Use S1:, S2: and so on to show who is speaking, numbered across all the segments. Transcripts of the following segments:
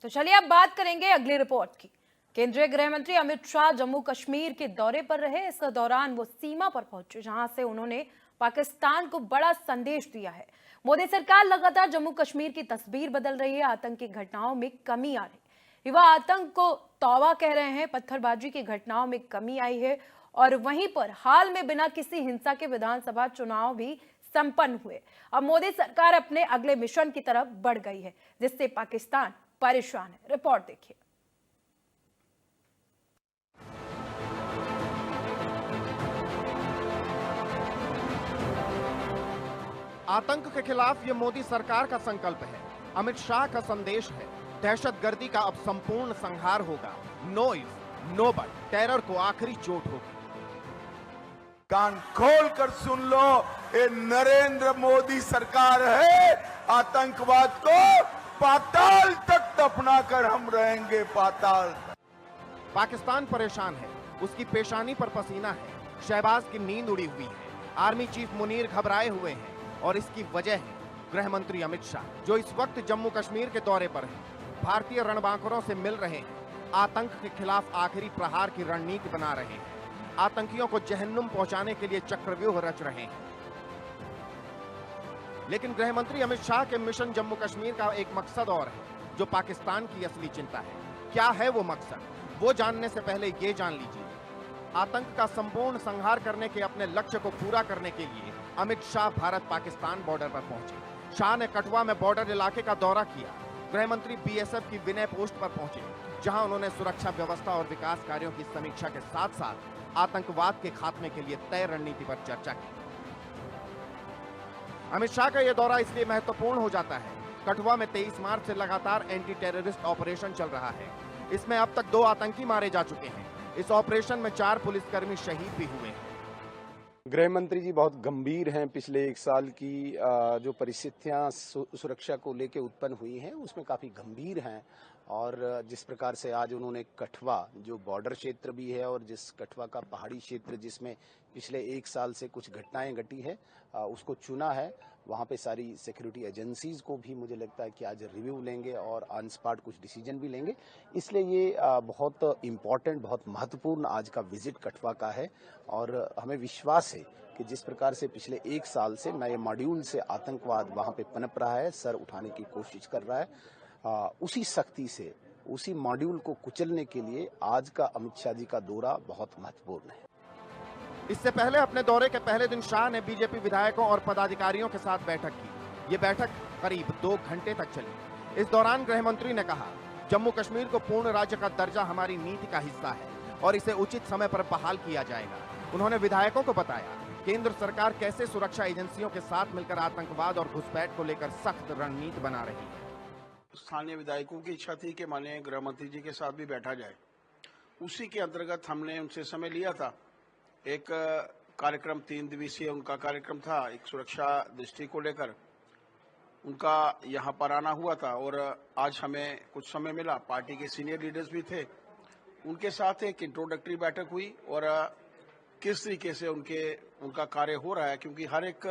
S1: तो चलिए अब बात करेंगे अगली रिपोर्ट की। केंद्रीय गृह मंत्री अमित शाह जम्मू कश्मीर के दौरे पर रहे। इस दौरान वो सीमा पर पहुंचे, जहां से उन्होंने पाकिस्तान को बड़ा संदेश दिया है। मोदी सरकार लगातार जम्मू कश्मीर की तस्वीर बदल रही है। आतंकी घटनाओं में कमी आ रही, युवा आतंक को तौबा कह रहे हैं। पत्थरबाजी की घटनाओं में कमी आई है। और वहीं पर हाल में बिना किसी हिंसा के विधानसभा चुनाव भी संपन्न हुए। अब मोदी सरकार अपने अगले मिशन की तरफ बढ़ गई है, जिससे पाकिस्तान परेशान है। रिपोर्ट देखिए।
S2: आतंक के खिलाफ ये मोदी सरकार का संकल्प है। अमित शाह का संदेश है, दहशतगर्दी का अब संपूर्ण संहार होगा। No if no but, terror को आखिरी चोट होगी।
S3: कान खोल कर सुन लो, ये नरेंद्र मोदी सरकार है। आतंकवाद को पाताल तक दफना कर हम रहेंगे, पाताल तक।
S2: पाकिस्तान परेशान है, उसकी पेशानी पर पसीना है। शहबाज की नींद उड़ी हुई है। आर्मी चीफ मुनीर घबराए हुए हैं और इसकी वजह है गृह मंत्री अमित शाह, जो इस वक्त जम्मू कश्मीर के दौरे पर हैं। भारतीय रणबांकुरों से मिल रहे हैं। आतंक के खिलाफ आखिरी प्रहार की रणनीति बना रहे हैं। आतंकियों को जहन्नुम पहुंचाने के लिए चक्रव्यूह रच रहे हैं। लेकिन गृह मंत्री अमित शाह के मिशन जम्मू कश्मीर का एक मकसद और है, जो पाकिस्तान की असली चिंता है। क्या है वो मकसद? वो जानने से पहले ये जान लीजिए। आतंक का संपूर्ण संहार करने के अपने लक्ष्य को पूरा करने के लिए अमित शाह भारत पाकिस्तान बॉर्डर पर पहुंचे। शाह ने कठुआ में बॉर्डर इलाके का दौरा किया। गृह मंत्री बीएसएफ की विनय पोस्ट पर पहुंचे, जहां उन्होंने सुरक्षा व्यवस्था और विकास कार्यों की समीक्षा के साथ साथ आतंकवाद के खात्मे के लिए तय रणनीति पर चर्चा की। अमित शाह का यह दौरा इसलिए महत्वपूर्ण हो जाता है, कठुआ में 23 मार्च से लगातार एंटी टेररिस्ट ऑपरेशन चल रहा है। इसमें अब तक 2 आतंकी मारे जा चुके हैं। इस ऑपरेशन में 4 पुलिसकर्मी शहीद भी हुए हैं।
S4: गृह मंत्री जी बहुत गंभीर हैं। पिछले 1 साल की जो परिस्थितियां सुरक्षा को लेकर उत्पन्न हुई हैं, उसमें काफी गंभीर हैं। और जिस प्रकार से आज उन्होंने कठुआ, जो बॉर्डर क्षेत्र भी है और जिस कठुआ का पहाड़ी क्षेत्र जिसमें पिछले 1 साल से कुछ घटनाएं घटी है, उसको चुना है। वहां पे सारी सिक्योरिटी एजेंसीज को भी मुझे लगता है कि आज रिव्यू लेंगे और ऑन स्पॉट कुछ डिसीजन भी लेंगे। इसलिए ये बहुत इम्पोर्टेंट, बहुत महत्वपूर्ण आज का विजिट कठुआ का है। और हमें विश्वास है कि जिस प्रकार से पिछले 1 साल से नए मॉड्यूल से आतंकवाद वहां पे पनप रहा है, सर उठाने की कोशिश कर रहा है, उसी शक्ति से, उसी मॉड्यूल को कुचलने के लिए आज का अमित शाह जी का दौरा बहुत महत्वपूर्ण है।
S2: इससे पहले अपने दौरे के पहले दिन शाह ने बीजेपी विधायकों और पदाधिकारियों के साथ बैठक की। ये बैठक करीब 2 घंटे तक चली। इस दौरान गृह मंत्री ने कहा, जम्मू कश्मीर को पूर्ण राज्य का दर्जा हमारी नीति का हिस्सा है और इसे उचित समय पर बहाल किया जाएगा। उन्होंने विधायकों को बताया केंद्र सरकार कैसे सुरक्षा एजेंसियों के साथ मिलकर आतंकवाद और घुसपैठ को लेकर सख्त रणनीति बना रही है।
S5: स्थानीय विधायकों की इच्छा थी कि माननीय गृह मंत्री जी के साथ भी बैठा जाए। उसी के अंतर्गत हमने उनसे समय लिया था। एक कार्यक्रम 3 दिवसीय उनका कार्यक्रम था, एक सुरक्षा दृष्टि को लेकर उनका यहाँ पर आना हुआ था। और आज हमें कुछ समय मिला, पार्टी के सीनियर लीडर्स भी थे, उनके साथ एक इंट्रोडक्टरी बैठक हुई और किस तरीके से उनका कार्य हो रहा है, क्योंकि हर एक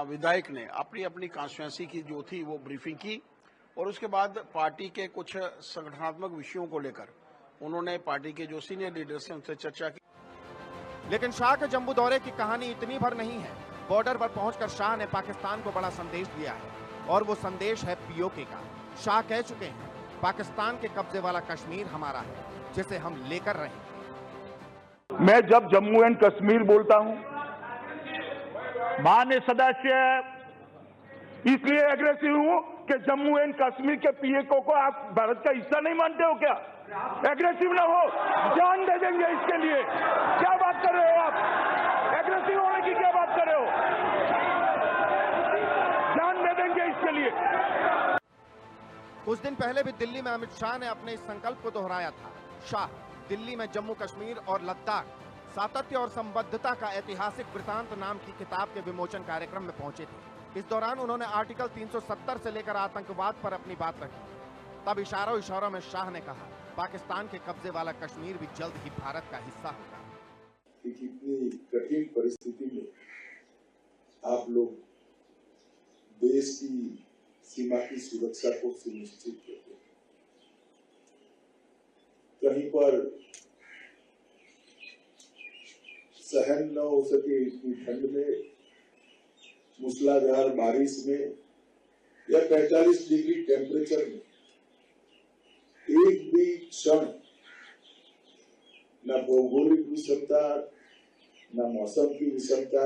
S5: विधायक ने अपनी अपनी कॉन्स्टिट्यूएंसी की जो थी वो ब्रीफिंग की। और उसके बाद पार्टी के कुछ संगठनात्मक विषयों को लेकर उन्होंने पार्टी के जो सीनियर लीडर्स हैं उनसे चर्चा की।
S2: लेकिन शाह के जम्मू दौरे की कहानी इतनी भर नहीं है। बॉर्डर पर पहुंचकर शाह ने पाकिस्तान को बड़ा संदेश दिया है और वो संदेश है पीओके का। शाह कह चुके हैं, पाकिस्तान के कब्जे वाला कश्मीर हमारा है, जिसे हम लेकर रहें।
S6: मैं जब जम्मू एंड कश्मीर बोलता हूं, माननीय सदस्य, इसलिए एग्रेसिव हूं कि जम्मू एंड कश्मीर के पीओके को आप भारत का हिस्सा नहीं मानते हो क्या? एग्रेसिव ना हो, जान दे देंगे इसके लिए। क्या बात कर रहे हो आप? एग्रेसिव होने की क्या बात कर रहे हो? जान दे देंगे इसके लिए।
S2: कुछ दिन पहले भी दिल्ली में अमित शाह ने अपने इस संकल्प को दोहराया था। शाह दिल्ली में जम्मू कश्मीर और लद्दाख सातत्य और संबद्धता का ऐतिहासिक वृतांत नाम की किताब के विमोचन कार्यक्रम में पहुंचे थे। इस दौरान उन्होंने आर्टिकल 370 से लेकर आतंकवाद पर अपनी बात रखी। तब इशारों में शाह ने कहा, पाकिस्तान के कब्जे वाला कश्मीर भी जल्द ही भारत का हिस्सा होगा।
S7: इतनी कठिन परिस्थिति में आप लोग देश की सीमा की सुरक्षा को सुनिश्चित करते हैं। पर सहन न हो सके इतनी ठंड में, मूसलाधार बारिश में या 45 डिग्री टेम्परेचर में एक भी क्षण न भौगोलिक विषमता न मौसम की विषमता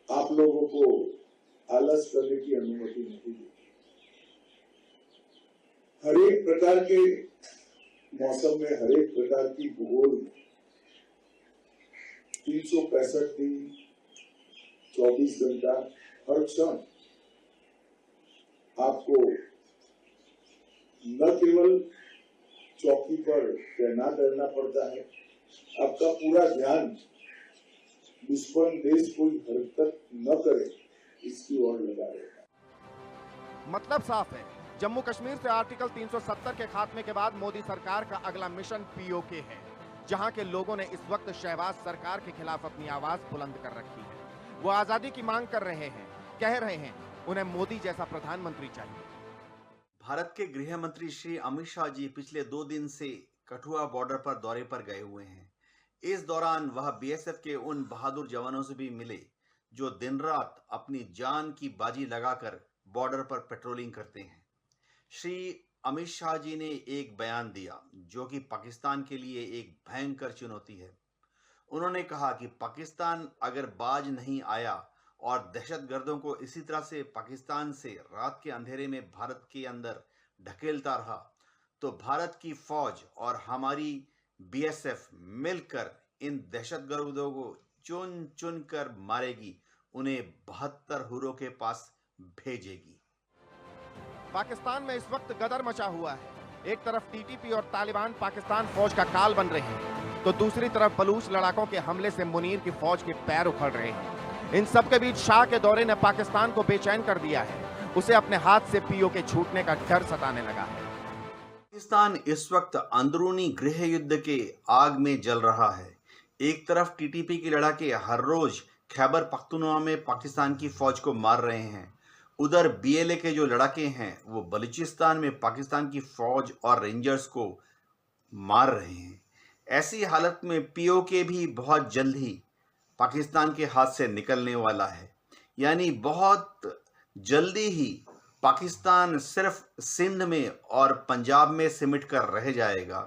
S7: आप लोगों को आलस करने की अनुमति नहीं दी। हर एक प्रकार के मौसम में, हर एक प्रकार की भूगोल में 365 दिन 24 घंटा हर क्षण आपको न केवल चौकी पर तैनात रहना पड़ता है, आपका पूरा ध्यान दुश्मन देश कोई हरकत न करे इसकी ओर लगा रहेगा।
S2: मतलब साफ है, जम्मू कश्मीर से आर्टिकल 370 के खात्मे के बाद मोदी सरकार का अगला मिशन पीओके है, जहां के लोगों ने इस वक्त शहबाज सरकार के खिलाफ अपनी आवाज बुलंद कर रखी है। वो आजादी की मांग कर रहे हैं, कह रहे हैं उन्हें मोदी जैसा प्रधानमंत्री चाहिए।
S8: भारत के गृह मंत्री श्री अमित शाह जी पिछले 2 दिन से कठुआ बॉर्डर पर दौरे पर गए हुए हैं। इस दौरान वह बीएसएफ के उन बहादुर जवानों से भी मिले जो दिन रात अपनी जान की बाजी लगाकर बॉर्डर पर पेट्रोलिंग करते हैं। श्री अमित शाह जी ने एक बयान दिया जो कि पाकिस्तान के लिए एक भयंकर चुनौती है। उन्होंने कहा कि पाकिस्तान अगर बाज नहीं आया और दहशतगर्दों को इसी तरह से पाकिस्तान से रात के अंधेरे में भारत के अंदर ढकेलता रहा तो भारत की फौज और हमारी बीएसएफ मिलकर इन दहशतगर्दों को चुन चुन कर मारेगी, उन्हें 72 हुरों के पास भेजेगी।
S2: पाकिस्तान में इस वक्त गदर मचा हुआ है। एक तरफ टीटीपी और तालिबान पाकिस्तान फौज का काल बन रहे हैं, तो दूसरी तरफ बलूच लड़ाकों के हमले से मुनीर की फौज के पैर उखड़ रहे हैं। इन सब के बीच शाह के दौरे ने पाकिस्तान को बेचैन कर दिया है। उसे अपने हाथ से पीओके छूटने का डर सताने लगा है।
S8: पाकिस्तान इस वक्त अंदरूनी गृह युद्ध के आग में जल रहा है। एक तरफ टीटीपी की लड़ाके हर रोज खैबर पख्तूनख्वा में पाकिस्तान की फौज को मार रहे हैं, उधर बीएलए के जो लड़ाके हैं वो बलूचिस्तान में पाकिस्तान की फौज और रेंजर्स को मार रहे हैं। ऐसी हालत में पीओके भी बहुत जल्द ही पाकिस्तान के हाथ से निकलने वाला है, यानी बहुत जल्दी ही पाकिस्तान सिर्फ सिंध में और पंजाब में सिमट कर रह जाएगा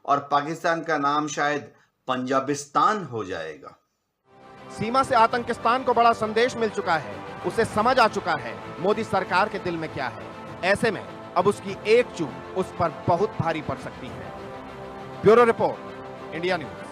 S8: और पाकिस्तान का नाम शायद पंजाबिस्तान हो जाएगा।
S2: सीमा से आतंकिस्तान को बड़ा संदेश मिल चुका है, उसे समझ आ चुका है मोदी सरकार के दिल में क्या है। ऐसे में अब उसकी एक चूक उस पर बहुत भारी पड़ सकती है। Bureau report, India news.